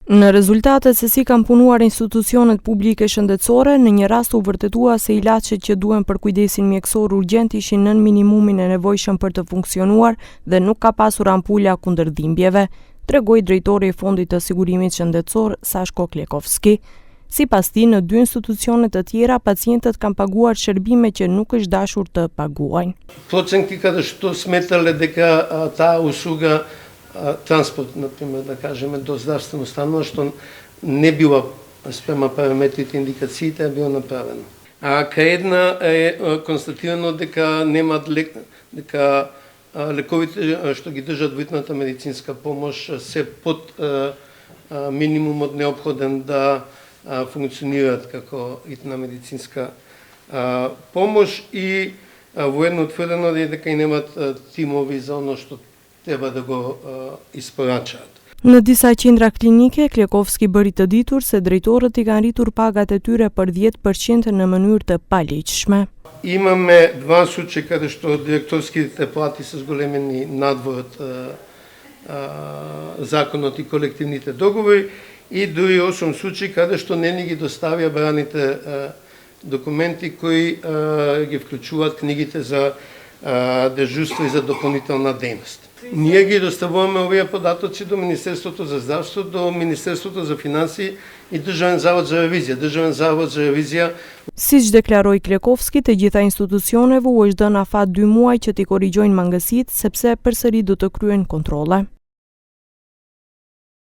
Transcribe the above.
Në rezultatet se si kanë punuar institucionet publike shëndetësore, në një rast u vërtetua se ilaçet që duhen për kujdesin mjekësor urgjent ishin nën minimumin e nevojshëm për të funksionuar dhe nuk ka pasur ampulla kundër dhimbjeve, tregoi drejtori i Fondit të Sigurimit Shëndetësor Sashko Klekovski. Sipas tij, në dy institucione të tjera pacientët kanë paguar shërbime që nuk është dashur të paguajnë. Проценки каде што сметале дека таа услуга транспорт, например, да кажеме, до здравствена установа, што не била спрема параметрите, индикациите, било направено. А кај една е констатирано дека немаат дека лековите што ги држат во итната медицинска помош се под минимумот неопходен да функционираат како итна медицинска помош и воедно утврдено дека и немаат тимови за оно што треба да го испорачаат. Në disa qendra klinike, Klekovski bëri të ditur se drejtorët I kanë rritur pagat e tyre për 10% në mënyrë të paligjshme. Имаме два случаи каде што директорските плати се зголемени надвор од законот и колективните договори и дури 8 случаи каде што не ни ги доставија браните документи кои ги вклучуваат книгите за дежурство и за дополнителна дејност. Ние ги доставуваме овие податоци до Министерството за здравство, до Министерството за финансии и Државен завод за ревизија. Државен завод за ревизија. Siç deklaroi Klekovski, të gjitha institucioneve u është dhënë afat 2 muaj që t'i korrigjojnë mangësitë sepse përsëri do të kryen kontrolle.